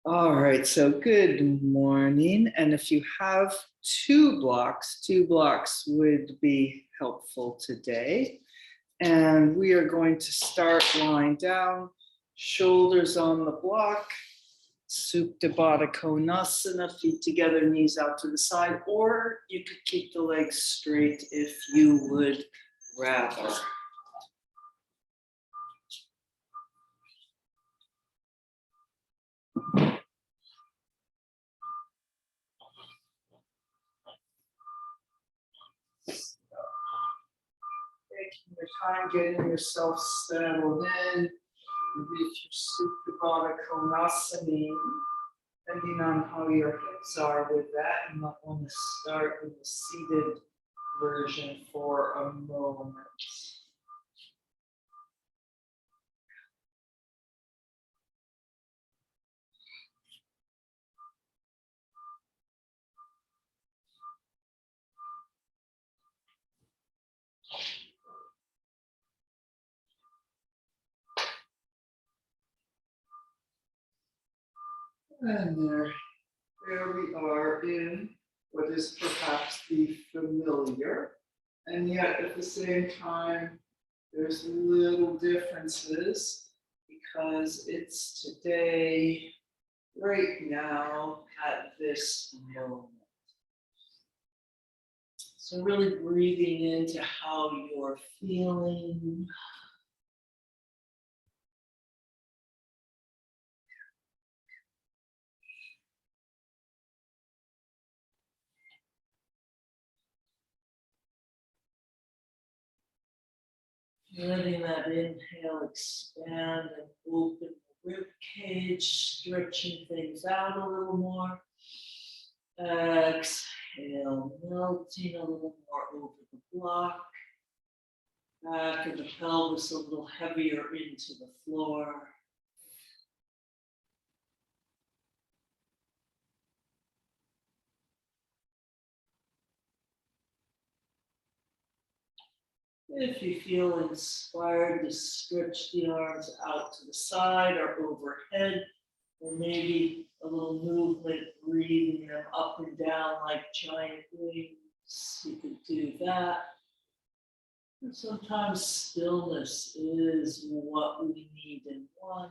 All right, so good morning. And if you have two blocks would be helpful today. And we are going to start lying down, shoulders on the block, Supta Baddha Konasana, feet together, knees out to the side, or you could keep the legs straight if you would rather. Taking your time, getting yourself settled in. Maybe if you're Supta Baddha Konasana, depending on how your hips are with that, you might want to start with the seated version for a moment. And there we are in what is perhaps the familiar, and yet at the same time, there's little differences because it's today, right now, at this moment. So really breathing into how you're feeling. Letting that inhale expand and open the rib cage, stretching things out a little more. Exhale, melting a little more over the block. Back of the pelvis a little heavier into the floor. If you feel inspired to stretch the arms out to the side or overhead, or maybe a little movement, breathing them up and down like giant wings, you could do that. And sometimes stillness is what we need and want,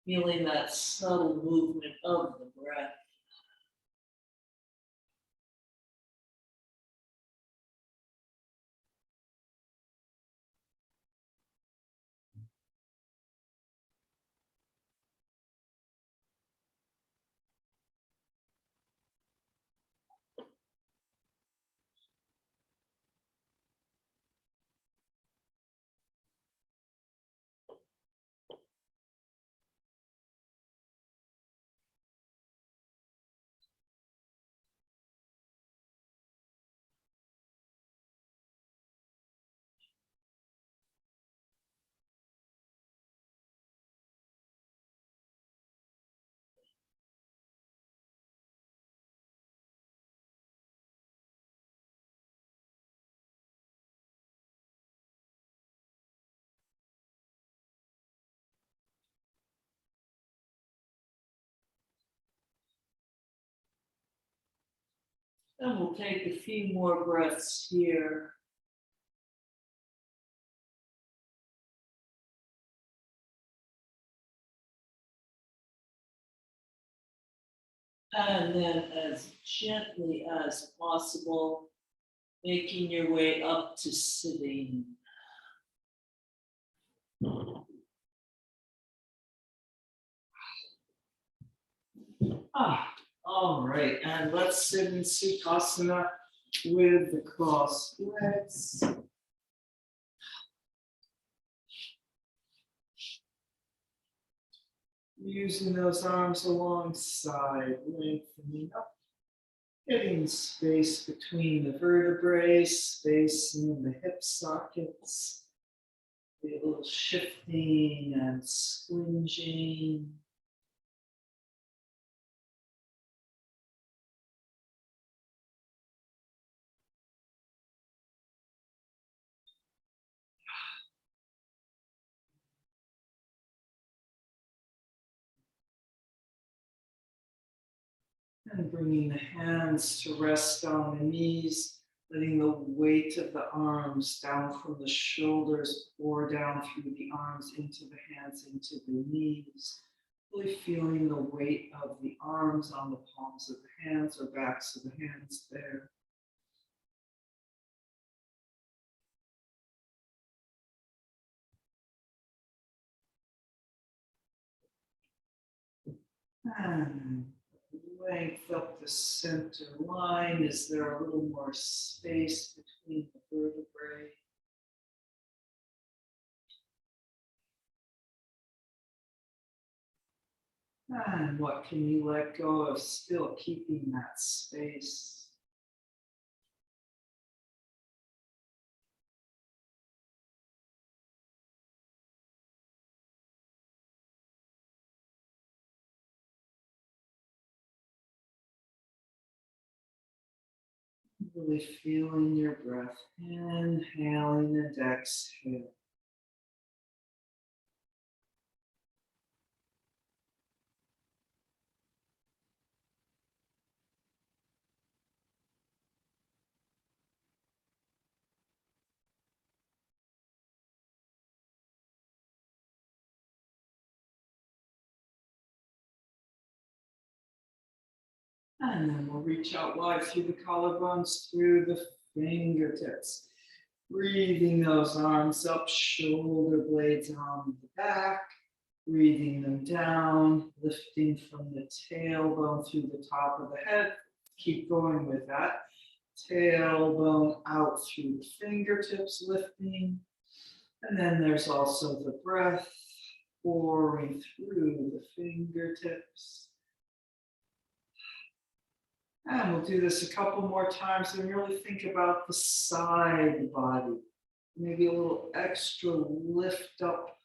feeling that subtle movement of the breath. And we'll take a few more breaths here. And then as gently as possible, making your way up to sitting. All right, and let's sit in Sukhasana with the crossed legs. Using those arms alongside, lengthening up, getting space between the vertebrae, space in the hip sockets, a little shifting and squinging. And bringing the hands to rest on the knees, letting the weight of the arms down from the shoulders pour down through the arms into the hands, into the knees. Really feeling the weight of the arms on the palms of the hands or backs of the hands there. And length up the center line. Is there a little more space between the vertebrae? And what can you let go of, still keeping that space? Really feeling your breath, inhaling and exhaling. And then we'll reach out wide through the collarbones, through the fingertips. Breathing those arms up, shoulder blades on the back. Breathing them down, lifting from the tailbone through the top of the head. Keep going with that. Tailbone out through the fingertips, lifting. And then there's also the breath pouring through the fingertips. And we'll do this a couple more times and really think about the side body. Maybe a little extra lift up,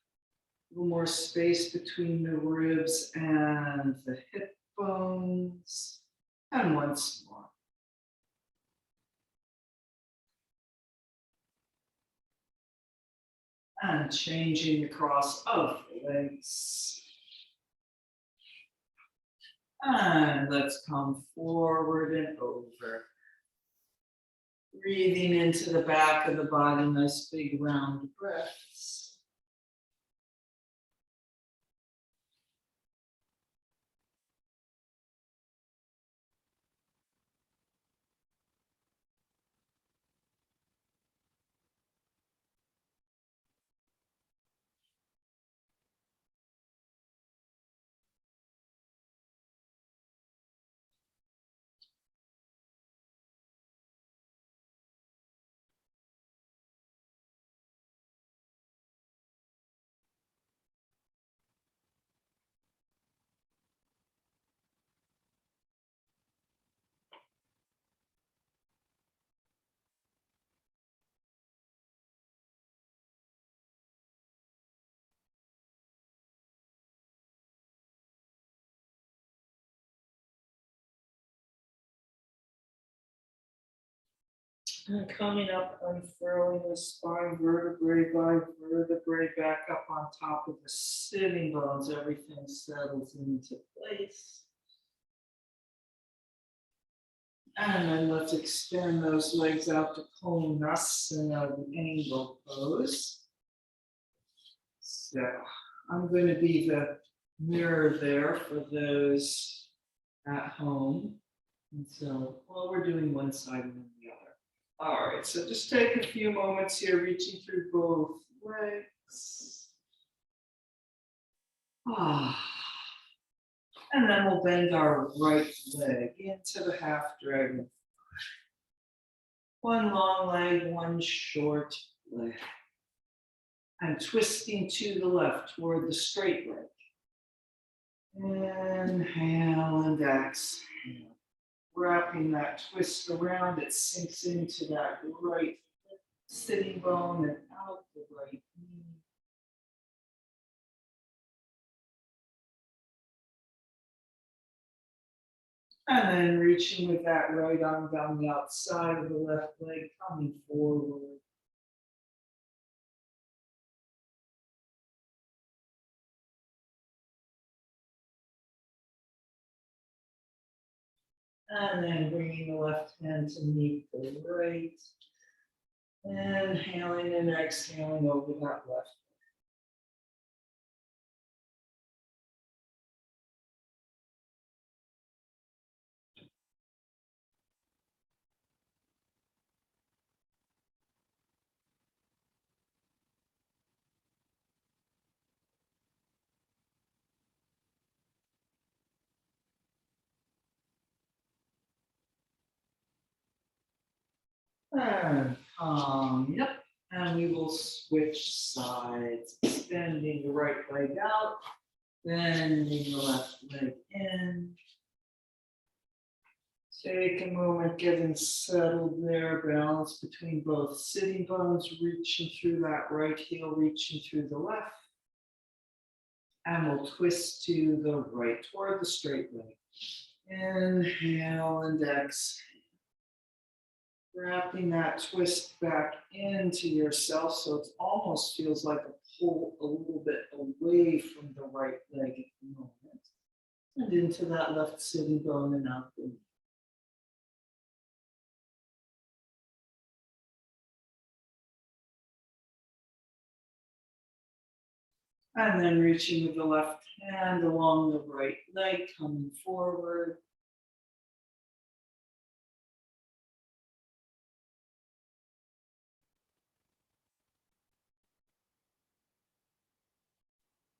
a little more space between the ribs and the hip bones. And once more. And changing the cross of the legs. And let's come forward and over. Breathing into the back of the body, nice big round breaths. And coming up, unfurling the spine vertebrae by vertebrae back up on top of the sitting bones. Everything settles into place. And then let's extend those legs out to Konasana, the angle pose. So I'm going to be the mirror there for those at home. And so, well, we're doing one side and then the other. All right, so just take a few moments here, reaching through both legs. And then we'll bend our right leg into the half dragon. One long leg, one short leg. And twisting to the left toward the straight leg. Inhale and exhale. Wrapping that twist around, it sinks into that right sitting bone and out the right knee. And then reaching with that right arm down the outside of the left leg, coming forward. And then bringing the left hand to meet the right. Inhaling and exhaling over that left. And yep. And we will switch sides, extending the right leg out, bending the left leg in. Take a moment getting settled there, balance between both sitting bones, reaching through that right heel, reaching through the left. And we'll twist to the right toward the straight leg. Inhale and exhale. Wrapping that twist back into yourself so it almost feels like a pull a little bit away from the right leg at the moment. And into that left sitting bone and out the knee. And then reaching with the left hand along the right leg, coming forward.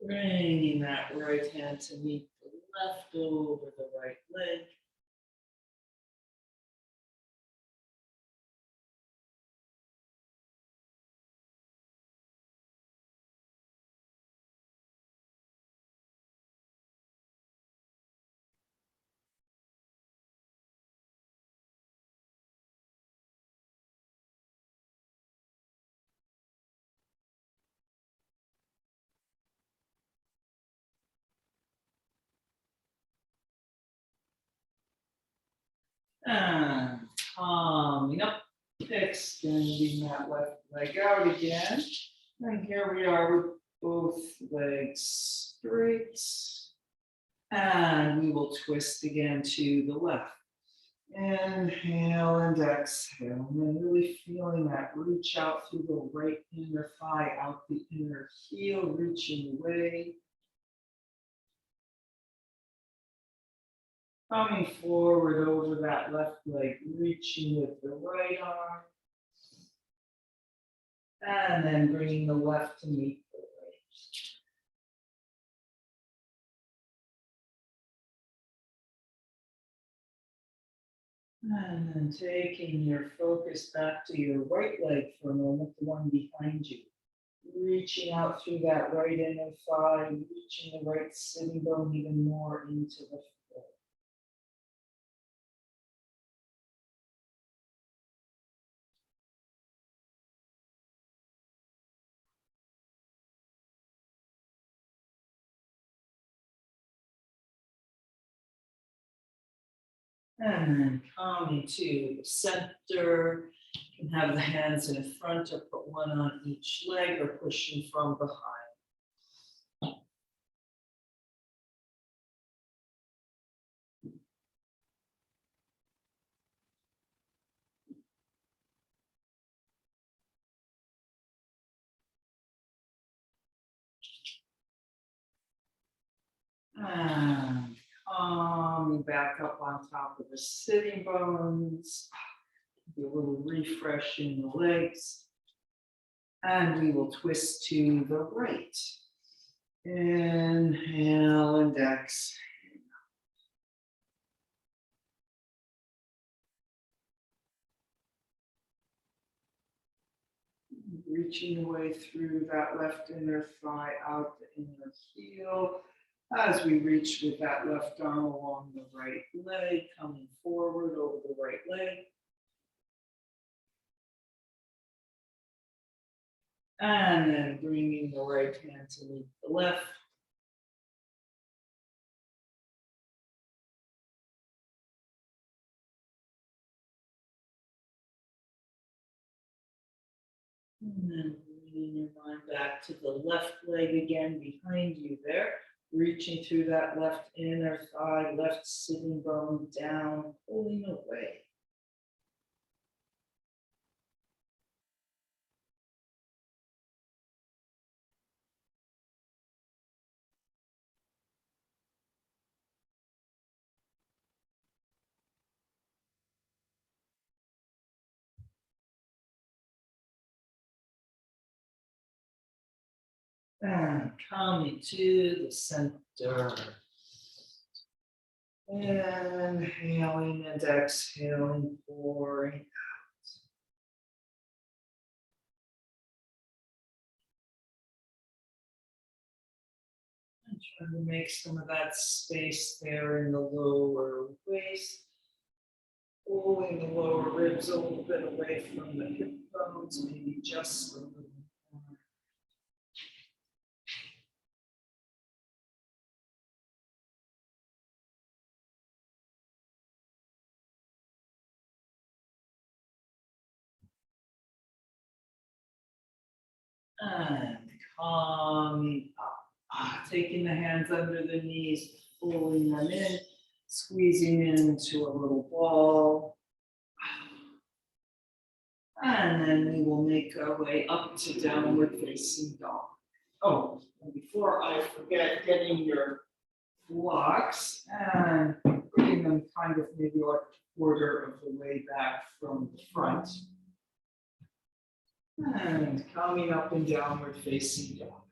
Bringing that right hand to meet the left over the right leg. And coming up, extending that left leg out again. And here we are with both legs straight. And we will twist again to the left. Inhale and exhale. And then really feeling that reach out through the right inner thigh, out the inner heel, reaching away. Coming forward over that left leg, reaching with the right arm. And then bringing the left to meet the right. And then taking your focus back to your right leg for a moment, the one behind you. Reaching out through that right inner thigh, reaching the right sitting bone even more into the floor. And then coming to the center. You can have the hands in front or put one on each leg or pushing from behind. And coming back up on top of the sitting bones. Do a little refresh in the legs. And we will twist to the right. Inhale and exhale. Reaching away through that left inner thigh, out the inner heel. As we reach with that left arm along the right leg, coming forward over the right leg. And then bringing the right hand to meet the left. And then bringing your mind back to the left leg again behind you there. Reaching through that left inner thigh, left sitting bone down, pulling away. And coming to the center. And inhaling and exhaling, pouring. And trying to make some of that space there in the lower waist. Pulling the lower ribs a little bit away from the hip bones, maybe just a little more. And coming up. Taking the hands under the knees, pulling them in, squeezing into a little ball. And then we will make our way up to downward facing dog. Oh, and before I forget, getting your blocks and putting them kind of maybe like a quarter of the way back from the front. And coming up and downward facing dog.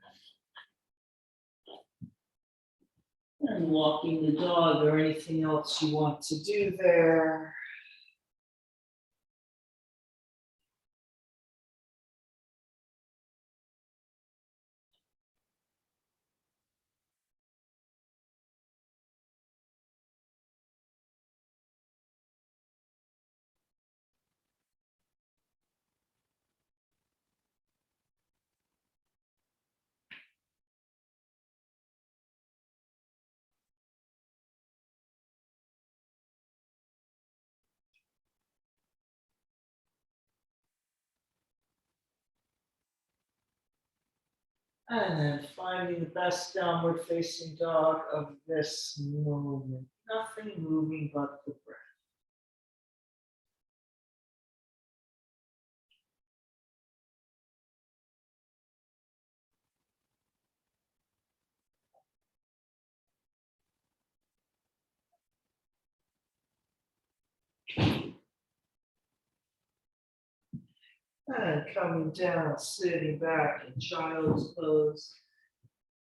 And walking the dog or anything else you want to do there. And then finding the best downward facing dog of this moment. Nothing moving but the breath. And coming down, sitting back in child's pose.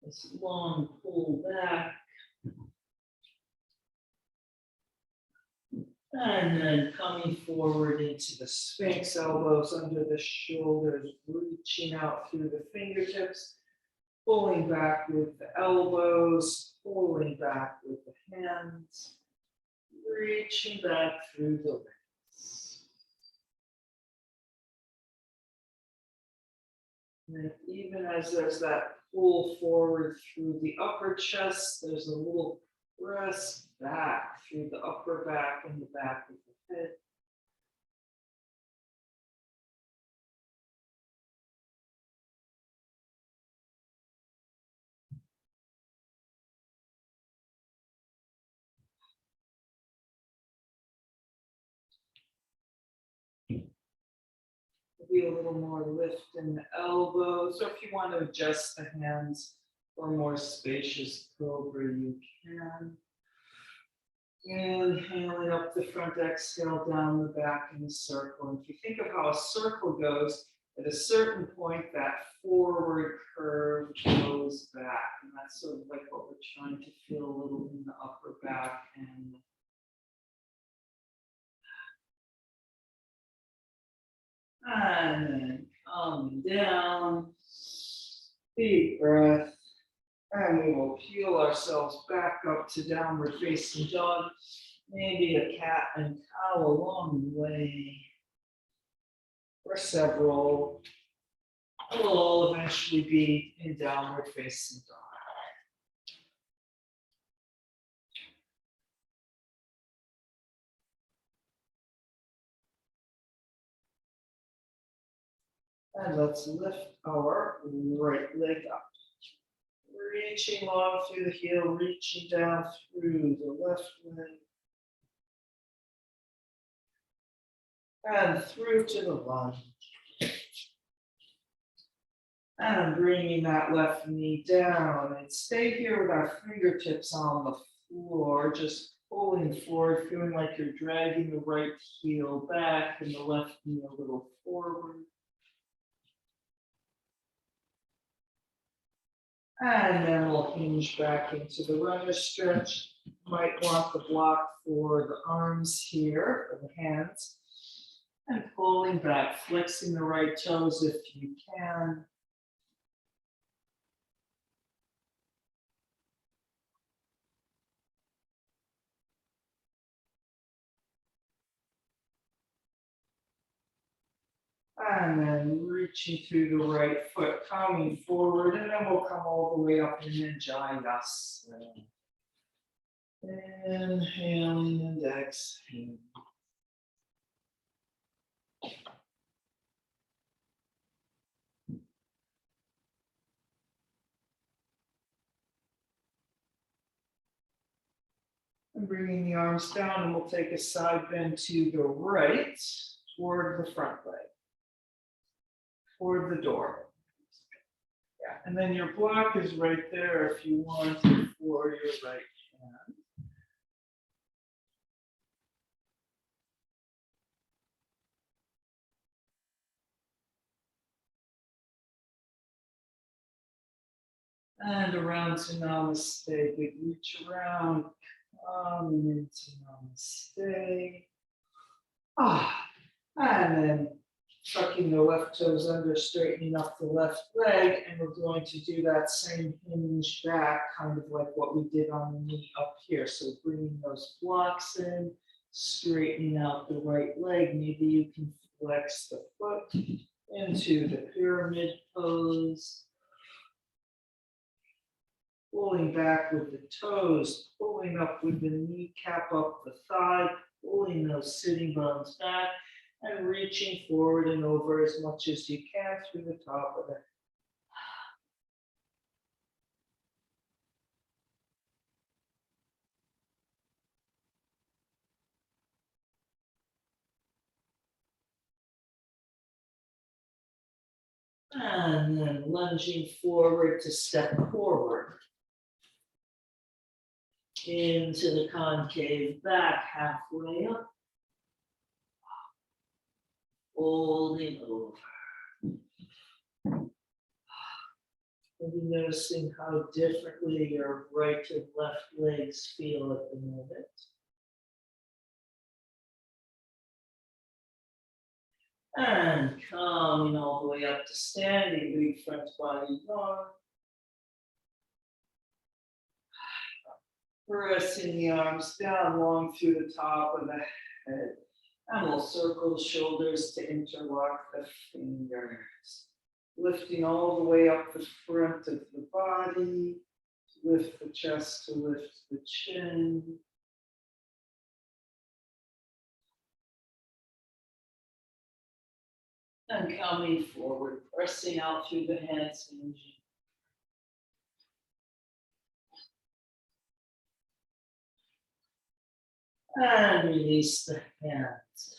This long pull back. And then coming forward into the Sphinx, elbows under the shoulders, reaching out through the fingertips, pulling back with the elbows, pulling back with the hands, reaching back through the legs. And even as there's that pull forward through the upper chest, there's a little press back through the upper back and the back of the head. Maybe a little more lift in the elbows, or if you want to adjust the hands for more spacious cobra, you can. Inhaling up the front, exhale down the back in a circle. And if you think of how a circle goes, at a certain point, that forward curve goes back. And that's sort of like what we're trying to feel a little in the upper back and then coming down, deep breath, and we will peel ourselves back up to downward facing dog, maybe a cat and cow along the way, or several. We'll all eventually be in downward facing dog. And let's lift our right leg up. reaching long through the heel, reaching down through the left leg. And through to the lunge. And bringing that left knee down. And stay here with our fingertips on the floor, just pulling forward, feeling like you're dragging the right heel back and the left knee a little forward. And then we'll hinge back into the runner stretch. Might want the block for the arms here, for the hands. And pulling back, flexing the right toes if you can. And then reaching through the right foot, coming forward, and then we'll come all the way up in GentleVinyasa. Inhaling and exhaling. And bringing the arms down, and we'll take a side bend to the right, toward the front leg, toward the door. Yeah, and then your block is right there if you want it for your right hand. And around to Namaste, big reach around, coming into Namaste. And then tucking the left toes under, straightening up the left leg, and we're going to do that same hinge back, kind of like what we did on the knee up here. So bringing those blocks in, straightening out the right leg. Maybe you can flex the foot into the pyramid pose. Pulling back with the toes, pulling up with the kneecap up the thigh, pulling those sitting bones back, and reaching forward and over as much as you can through the top of it. And then lunging forward to step forward into the concave back, halfway up, folding over. Maybe noticing how differently your right and left legs feel at the moment. And coming all the way up to standing, big front body long. Pressing the arms down long through the top of the head. And we'll circle the shoulders to interlock the fingers. Lifting all the way up the front of the body. Lift the chest to lift the chin. And coming forward, pressing out through the hands, hinging. And release the hands.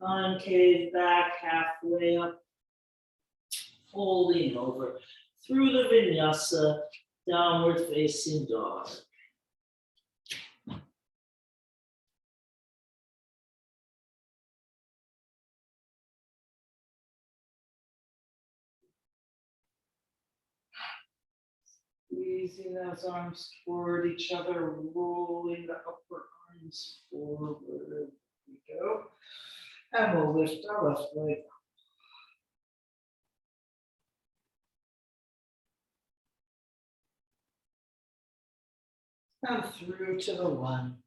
Concave back, halfway up. Folding over. Through the vinyasa, downward facing dog. Squeezing those arms toward each other, rolling the upper arms forward. There we go. And we'll lift our left leg. And through to the one.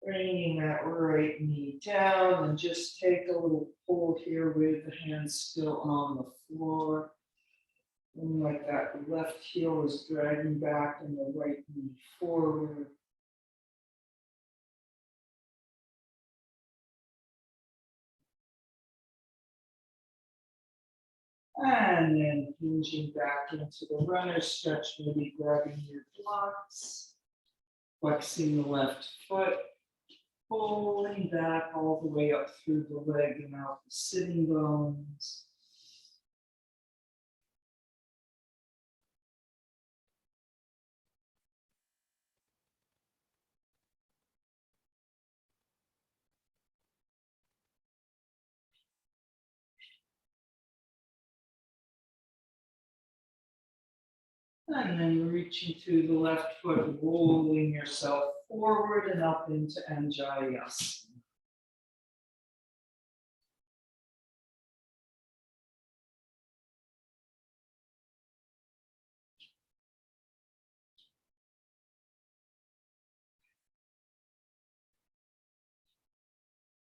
Bringing that right knee down and just take a little pull here with the hands still on the floor. And like that left heel is dragging back and the right knee forward. And then hinging back into the runner stretch, maybe grabbing your blocks, flexing the left foot, pulling back all the way up through the leg and out the sitting bones. And then reaching through the left foot, rolling yourself forward and up into Anjayasana.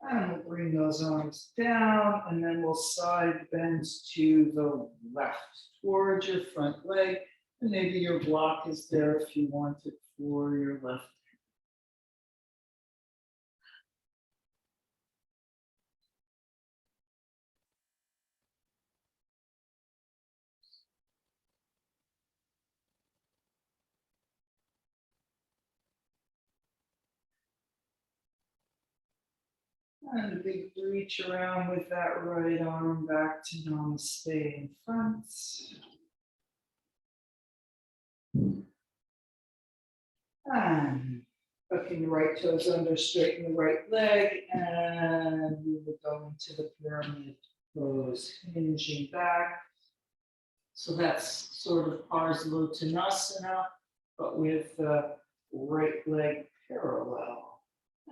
And we'll bring those arms down, and then we'll side bend to the left towards your front leg. And maybe your block is there if you want it for your left. And a big reach around with that right arm back to Namaste in front. And tucking the right toes under, straighten the right leg, and we will go into the pyramid pose, hinging back. So that's sort of Parsalotanasana, but with the right leg parallel.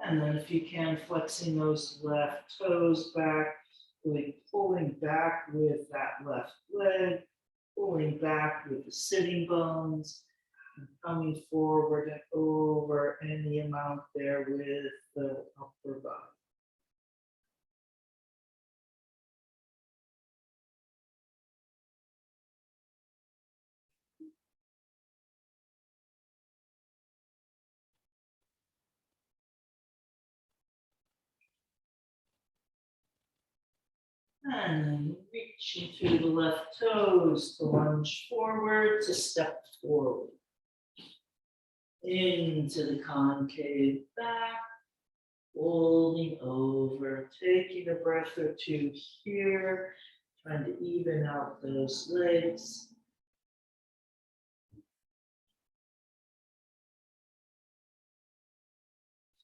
And then if you can, flexing those left toes back, really pulling back with that left leg, pulling back with the sitting bones, and coming forward and over any amount there with the upper body. And then reaching through the left toes to lunge forward, to step forward. Into the concave back, folding over, taking a breath or two here, trying to even out those legs.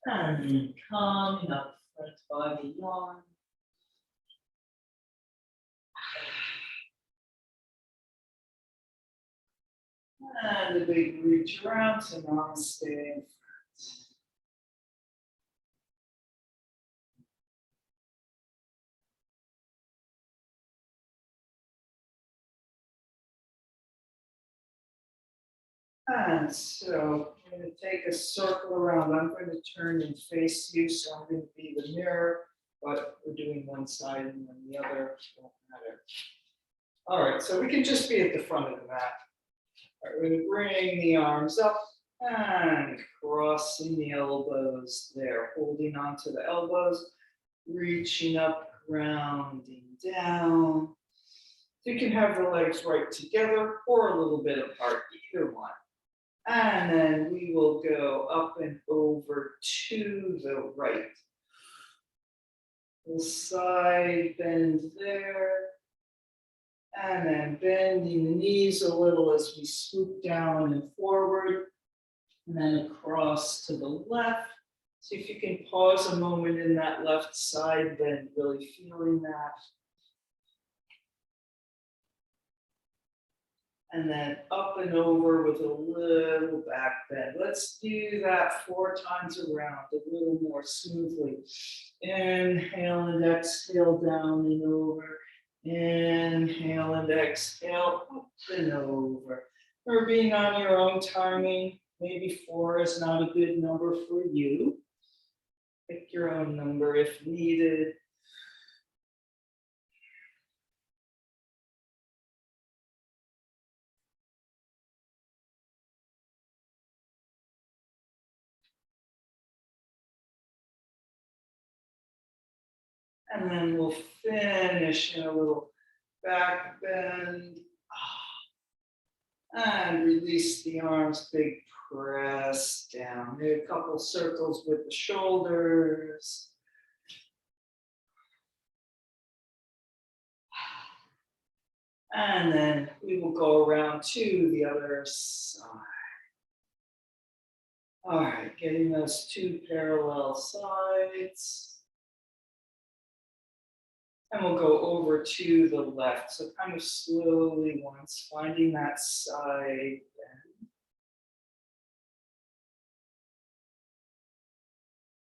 And then coming up, front body yawn. And a big reach around to Namaste in front. And so I'm going to take a circle around. I'm going to turn and face you, so I'm going to be the mirror, but we're doing one side and then the other. Won't matter. All right, so we can just be at the front of the mat. All right, we're going to bring the arms up and crossing the elbows there, holding onto the elbows, reaching up, rounding down. You can have the legs right together or a little bit apart, either one. And then we will go up and over to the right. We'll side bend there. And then bending the knees a little as we swoop down and forward. And then across to the left. See if you can pause a moment in that left side bend, really feeling that. And then up and over with a little back bend. Let's do that 4 times around, a little more smoothly. Inhale and exhale down and over. Inhale and exhale, up and over. Or being on your own timing, maybe 4 is not a good number for you. Pick your own number if needed. And then we'll finish in a little back bend. And release the arms, big press down. Do a couple circles with the shoulders. And then we will go around to the other side. All right, getting those two parallel sides. And we'll go over to the left. So kind of slowly once, finding that side bend.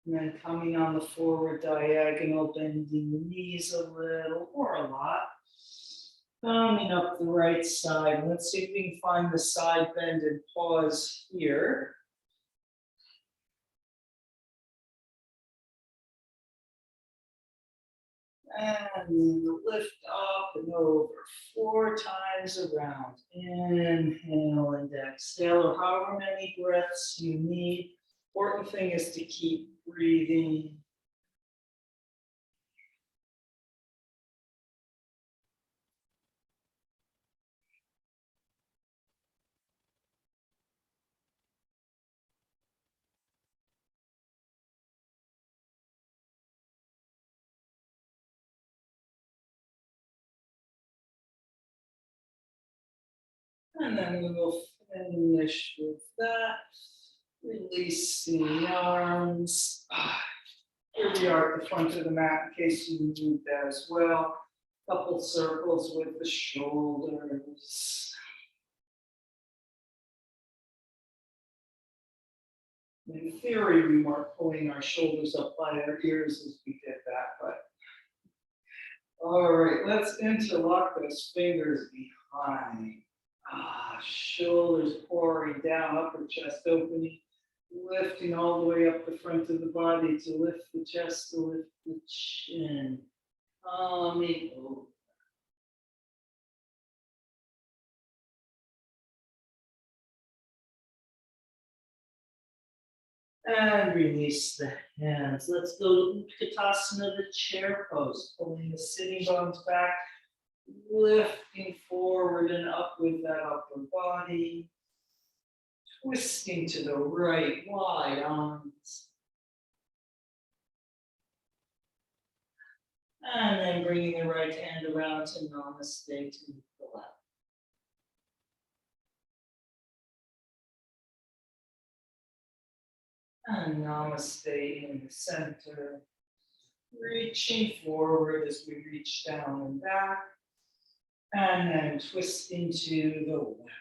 And then coming on the forward diagonal, bending the knees a little or a lot. Coming up the right side. Let's see if we can find the side bend and pause here. And lift up and over 4 times around. Inhale and exhale, or however many breaths you need. Important thing is to keep breathing. And then we will finish with that. Releasing the arms. Here we are at the front of the mat in case you need that as well. Couple circles with the shoulders. In theory, we weren't pulling our shoulders up by our ears as we did that, but all right, let's interlock those fingers behind. Shoulders pouring down, upper chest opening, lifting all the way up the front of the body to lift the chest, to lift the chin. Coming over. And release the hands. Let's go to Utkatasana, the chair pose, pulling the sitting bones back, lifting forward and up with that upper body, twisting to the right, wide arms. And then bringing the right hand around to Namaste to the left. And Namaste in the center. Reaching forward as we reach down and back. And then twisting to the left.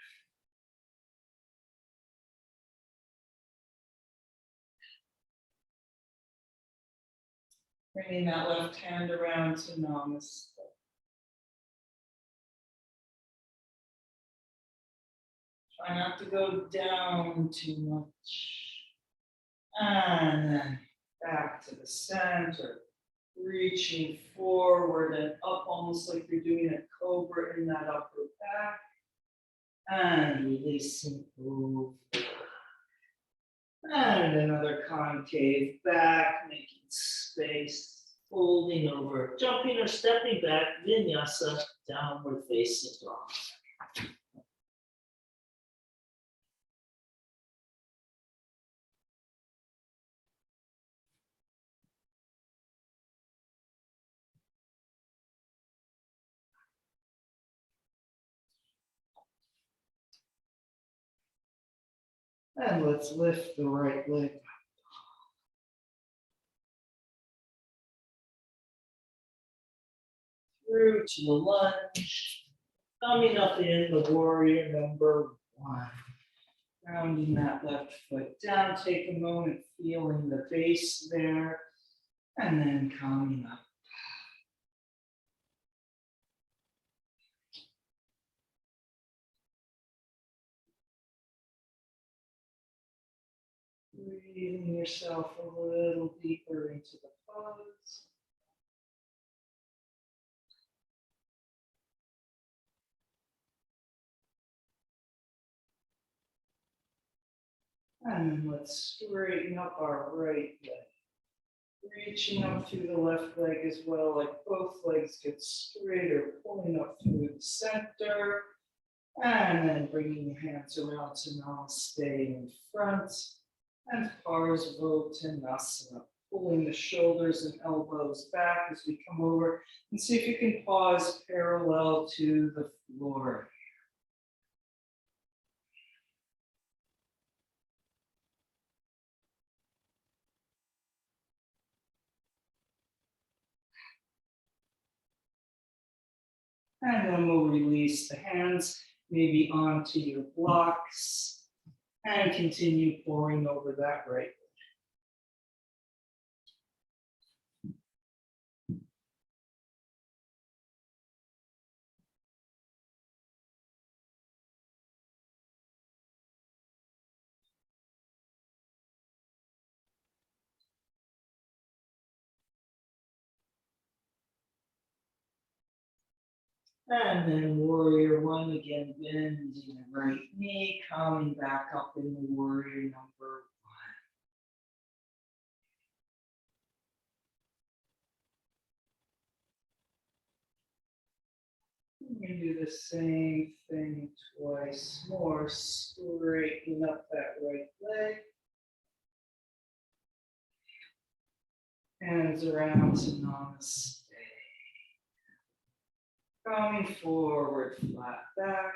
Bringing that left hand around to Namaste. Try not to go down too much. And then back to the center. Reaching forward and up almost like you're doing a cobra in that upper back. And releasing over. And another concave back, making space, folding over, jumping or stepping back, vinyasa, downward facing dog. And let's lift the right leg. Through to the lunge. Coming up in the warrior number 1. Rounding that left foot down. Take a moment feeling the base there. And then coming up. Breathing yourself a little deeper into the pose. And let's straighten up our right leg. Reaching up through the left leg as well, like both legs get straighter, pulling up through the center. And then bringing your hands around to Namaste in front. And Parsvottanasana, pulling the shoulders and elbows back as we come over. And see if you can pause parallel to the floor. And then we'll release the hands, maybe onto your blocks, and continue pouring over that right. And then warrior one, again, bending the right knee, coming back up in the warrior number one. We do the same thing twice more, straightening up that right leg. Hands around to Namaste. Coming forward, flat back.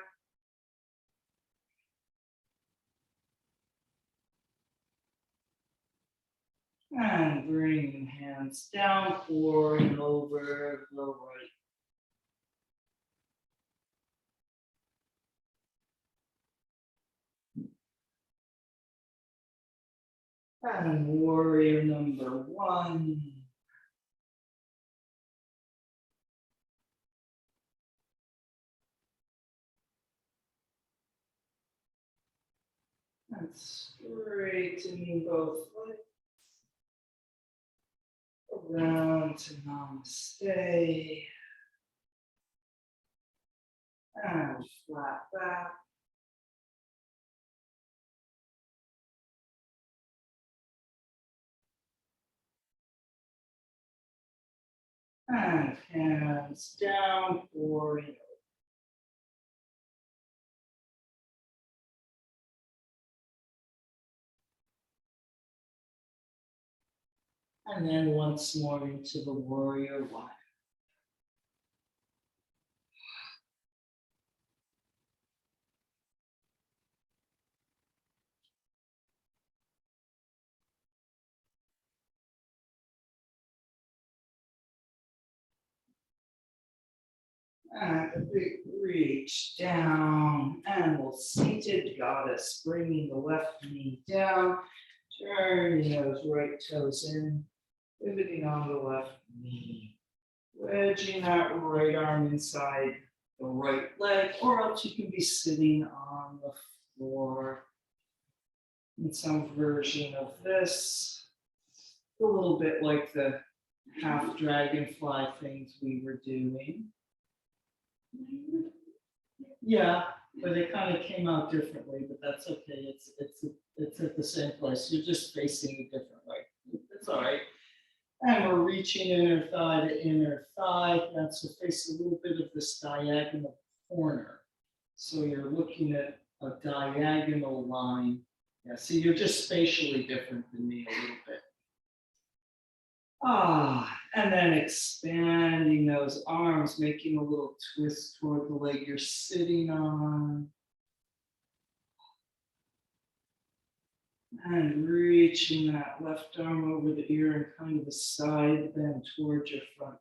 And bringing hands down, pouring over the right. And warrior number one. And straightening both legs. Around to Namaste. And flat back. And hands down, pouring. And then once more into the warrior one. And a big reach down, and we'll seated goddess, bringing the left knee down, turning those right toes in, pivoting on the left knee, wedging that right arm inside the right leg, or else you can be sitting on the floor in some version of this, a little bit like the half dragonfly things we were doing. Yeah, but it kind of came out differently, but that's okay. It's at the same place. You're just facing a different way. It's all right. And we're reaching inner thigh to inner thigh. That's to face a little bit of this diagonal corner. So you're looking at a diagonal line. Yeah, see, you're just spatially different than me a little bit. And then expanding those arms, making a little twist toward the leg you're sitting on. And reaching that left arm over the ear and kind of a side bend towards your front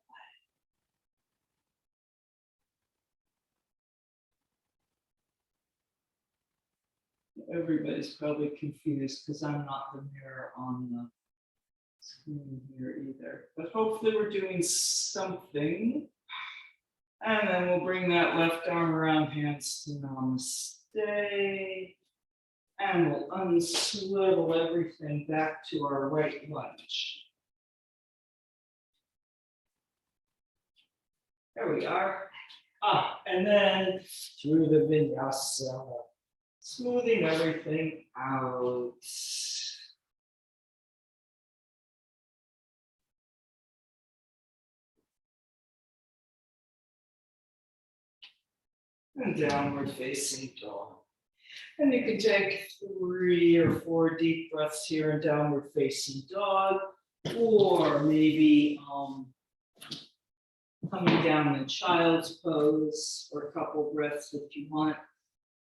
leg. Everybody's probably confused because I'm not the mirror on the screen here either. But hopefully we're doing something. And then we'll bring that left arm around, hands to Namaste. And we'll unswivel everything back to our right lunge. There we are. And then through the vinyasa, smoothing everything out. And downward facing dog. And you can take 3 or 4 deep breaths here in downward facing dog, or maybe coming down in child's pose for a couple breaths if you want.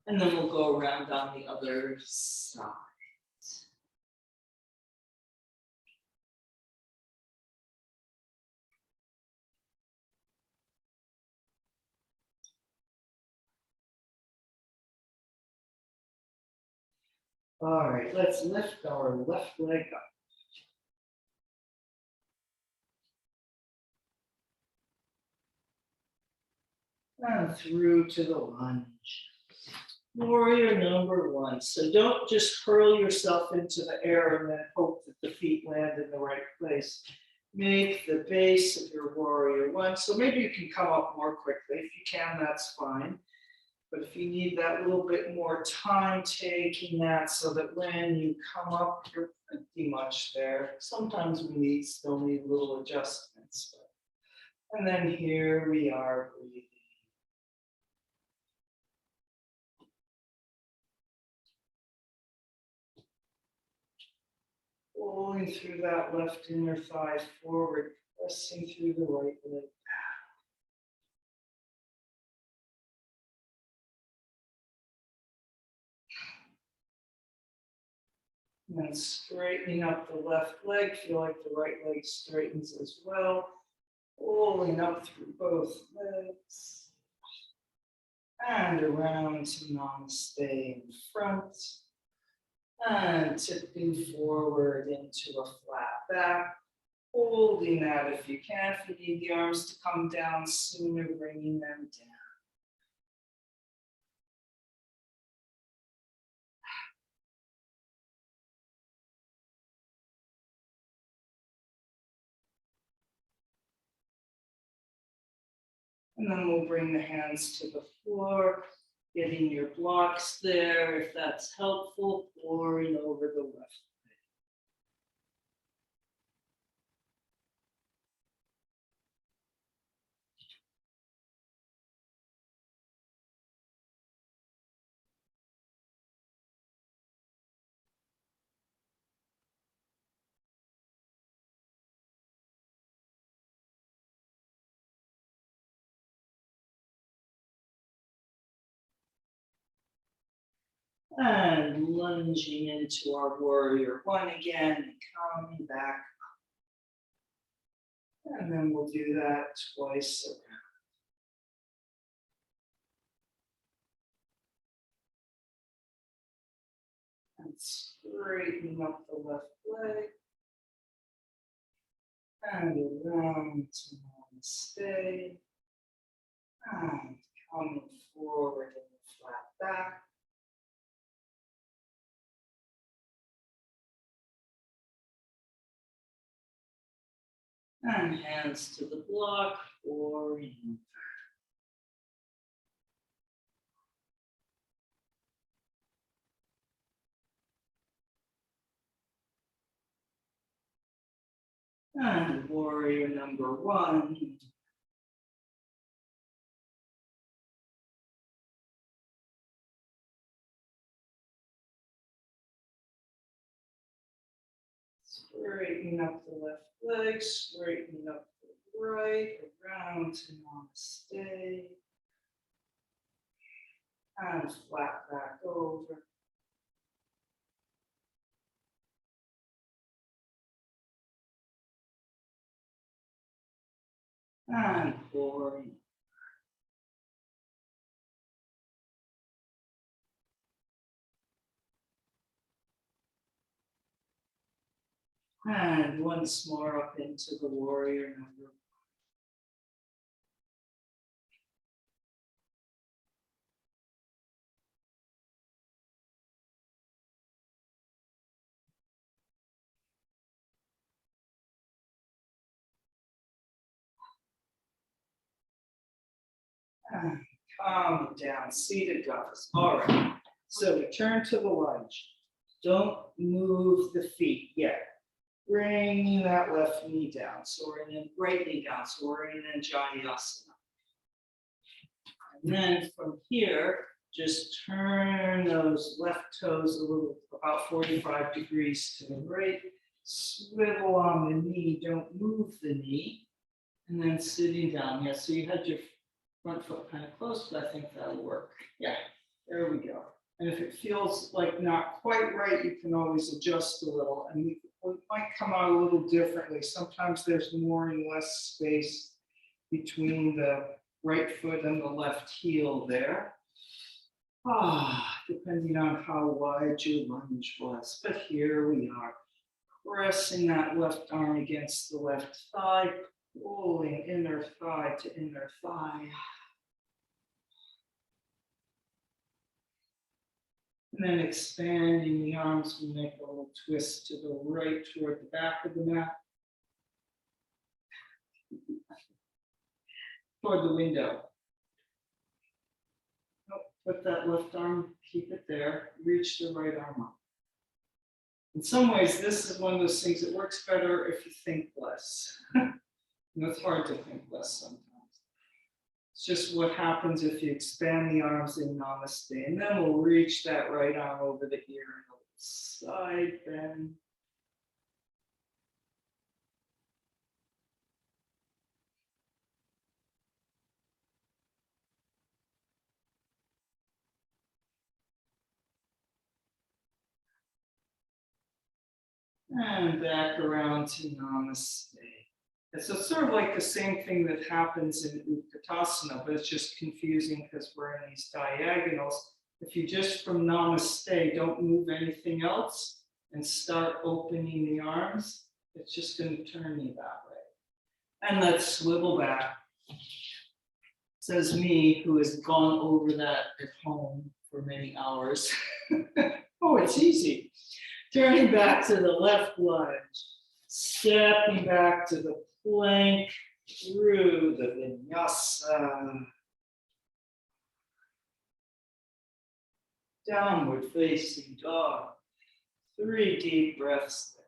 And then we'll go around on the other side. All right, let's lift our left leg up. And through to the lunge. Warrior number 1. So don't just hurl yourself into the air and then hope that the feet land in the right place. Make the base of your warrior 1. So maybe you can come up more quickly. If you can, that's fine. But if you need that little bit more time, taking that so that when you come up, you're pretty much there. Sometimes we still need little adjustments. And then here we are breathing. Pulling through that left inner thigh forward, pressing through the right leg back. And then straightening up the left leg, feel like the right leg straightens as well. Pulling up through both legs. And around to Namaste in front. And tipping forward into a flat back. Holding that if you can. If you need the arms to come down sooner, bringing them down. And then we'll bring the hands to the floor, getting your blocks there if that's helpful, pouring over the left. And lunging into our warrior 1 again, coming back up. And then we'll do that twice around. And straightening up the left leg. And around to Namaste. And coming forward in the flat back. And hands to the block, pouring. And warrior number 1. Straightening up the left leg, straightening up the right, around to Namaste. And flat back over. And pouring. And once more up into the warrior number 1. And calm down, seated dogs. All right, so we turn to the lunge. Don't move the feet yet. Bringing that left knee down, so we're in right knee down, so we're in Jayasana. And then from here, just turn those left toes a little, about 45 degrees to the right. Swivel on the knee, don't move the knee. And then sitting down. Yeah, so you had your front foot kind of close, but I think that'll work. Yeah, there we go. And if it feels like not quite right, you can always adjust a little. And we might come out a little differently. Sometimes there's more and less space between the right foot and the left heel there. Depending on how wide your lunge was. But here we are, pressing that left arm against the left thigh, pulling inner thigh to inner thigh. And then expanding the arms, we make a little twist to the right toward the back of the mat. Toward the window. Put that left arm, keep it there, reach the right arm up. In some ways, this is one of those things that works better if you think less. It's hard to think less sometimes. It's just what happens if you expand the arms in Namaste. And then we'll reach that right arm over the ear and a little side bend. And back around to Namaste. And so it's sort of like the same thing that happens in Utkatasana, but it's just confusing because we're in these diagonals. If you just from Namaste don't move anything else and start opening the arms, it's just going to turn you that way. And let's swivel back. Says me, who has gone over that at home for many hours. Oh, it's easy. Turning back to the left lunge, stepping back to the plank through the vinyasa. Downward facing dog. 3 deep breaths there.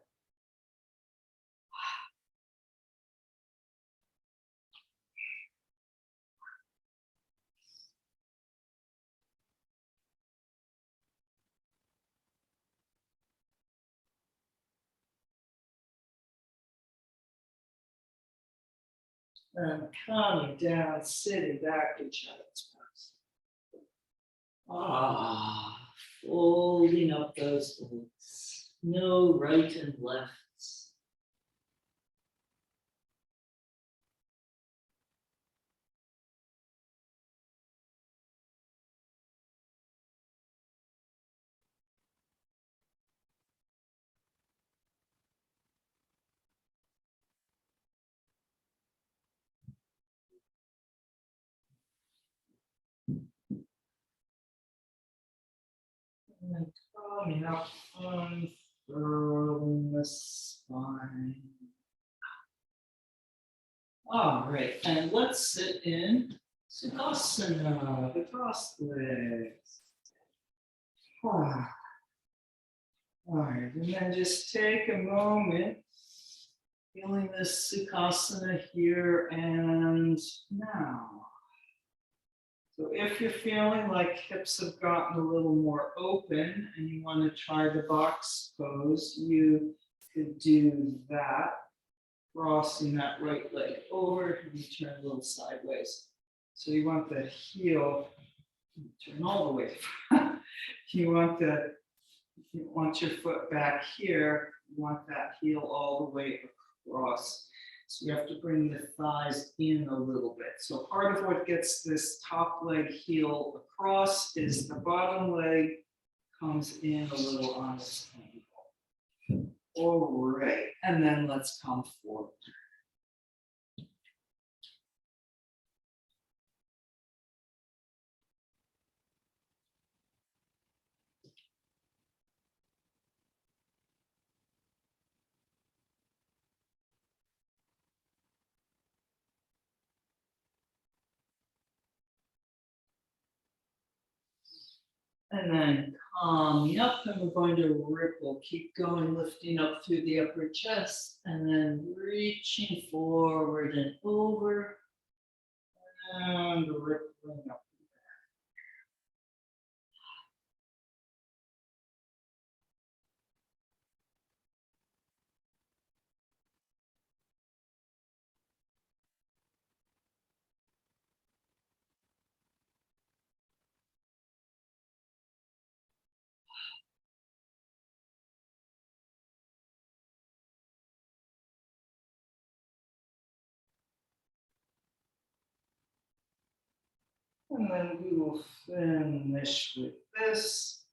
And coming down, sitting back to child's pose. Folding up those legs. No right and lefts. And coming up, unfurling the spine. All right, and let's sit in Sukhasana, the crossed legs. All right, and then just take a moment, feeling this Sukhasana here and now. So if you're feeling like hips have gotten a little more open and you want to try the box pose, you could do that, crossing that right leg over and you turn a little sideways. So you want the heel, turn all the way. You want your foot back here, you want that heel all the way across. So you have to bring the thighs in a little bit. So part of what gets this top leg heel across is the bottom leg comes in a little on this angle. All right, and then let's come forward. And then coming up, and we're going to ripple. Keep going, lifting up through the upper chest, and then reaching forward and over, and rippling up. And then we will finish with this.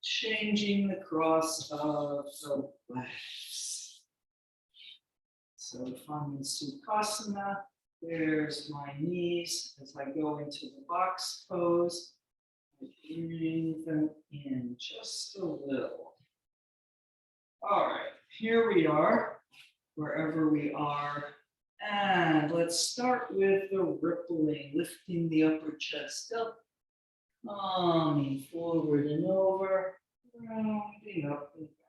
Changing the cross of the legs. So if I'm in Sukhasana, there's my knees as I go into the box pose. I bring them in just a little. All right, here we are, wherever we are. And let's start with the rippling, lifting the upper chest up, coming forward and over, rounding up and back.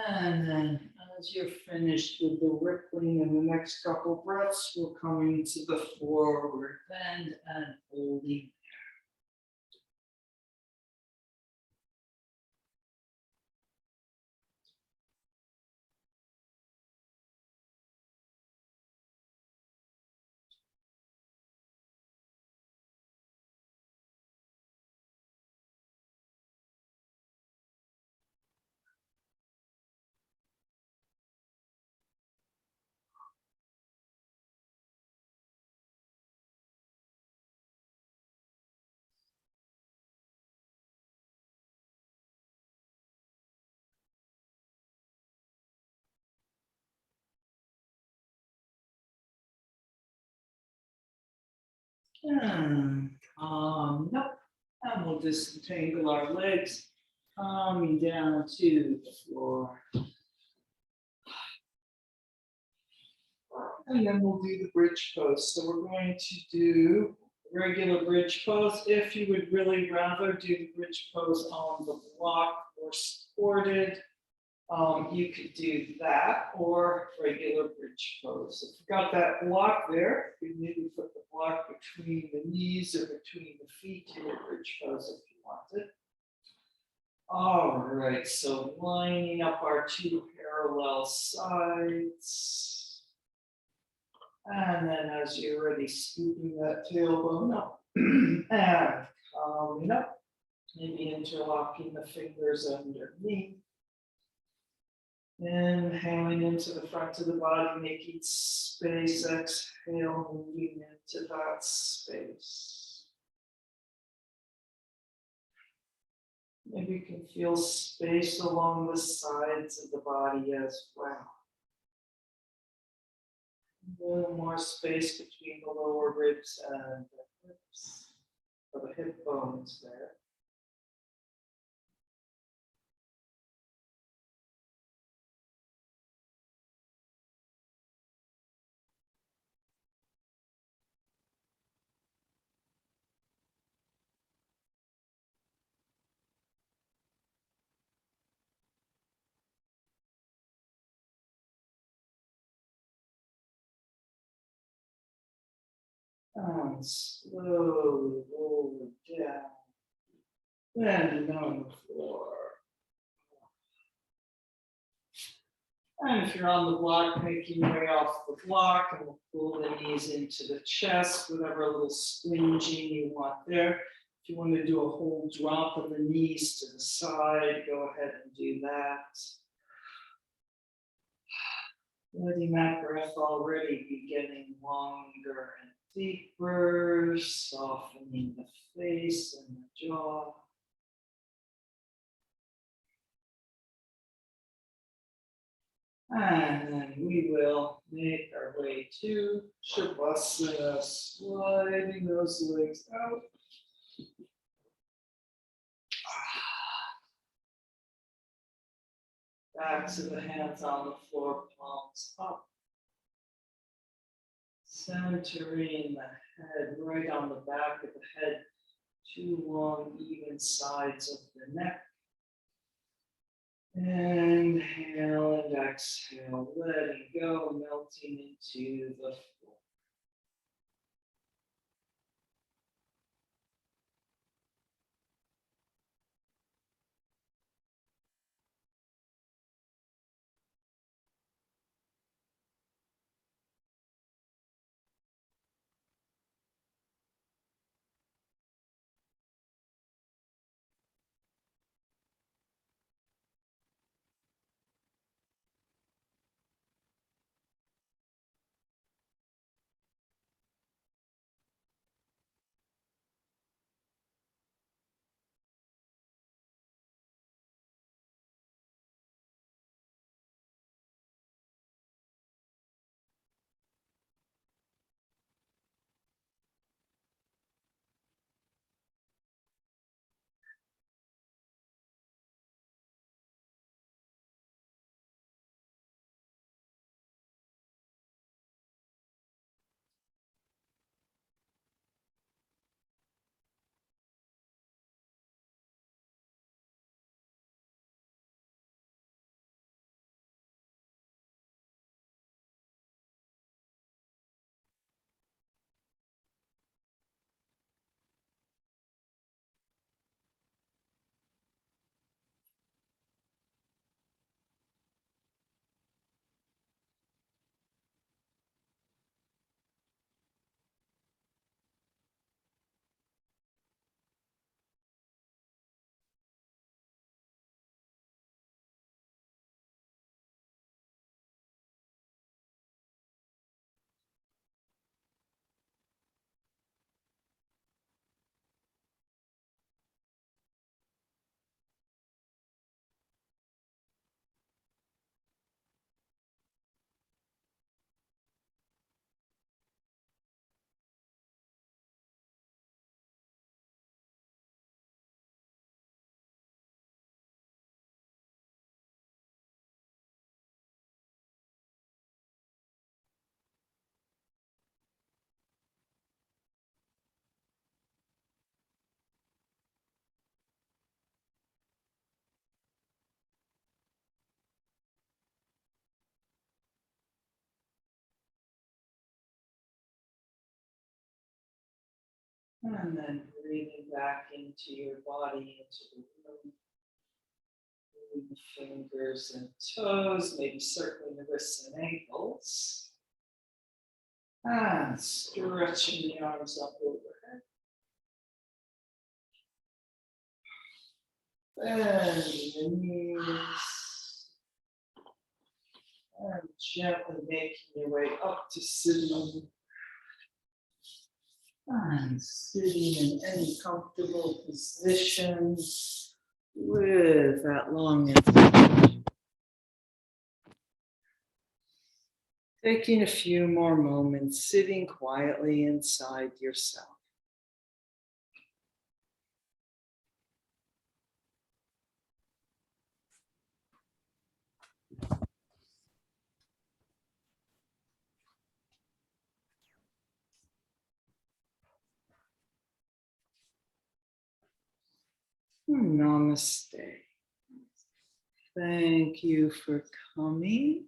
And then as you're finished with the rippling in the next couple breaths, we're coming to the forward bend and holding. And up. And we'll disentangle our legs, coming down to the floor. And then we'll do the bridge pose. So we're going to do regular bridge pose. If you would really rather do the bridge pose on the block or supported, you could do that or regular bridge pose. If you've got that block there, you maybe put the block between the knees or between the feet in your bridge pose if you want it. All right, so lining up our two parallel sides. And then as you're ready, scooping that tailbone up and coming up, maybe interlocking the fingers underneath. Inhaling into the front of the body, making space, exhale, moving into that space. Maybe you can feel space along the sides of the body as well. A little more space between the lower ribs and the hips, or the hip bones there. And slowly roll it down, landing on the floor. And if you're on the block, making your way off the block, and we'll pull the knees into the chest, whatever little squinging you want there. If you want to do a whole drop of the knees to the side, go ahead and do that. Letting that breath already be getting longer and deeper, softening the face and the jaw. And then we will make our way to Shavasana, sliding those legs out. Backs of the hands on the floor, palms up. Centering the head right on the back of the head, two long, even sides of the neck. Inhale and exhale, letting go, melting into the floor. And then breathing back into your body, into the room. Moving the fingers and toes, maybe circling the wrists and ankles. And stretching the arms up overhead. Bending the knees. And gently making your way up to sitting. And sitting in any comfortable position with that long inhalation. Taking a few more moments sitting quietly inside yourself. Namaste. Thank you for coming.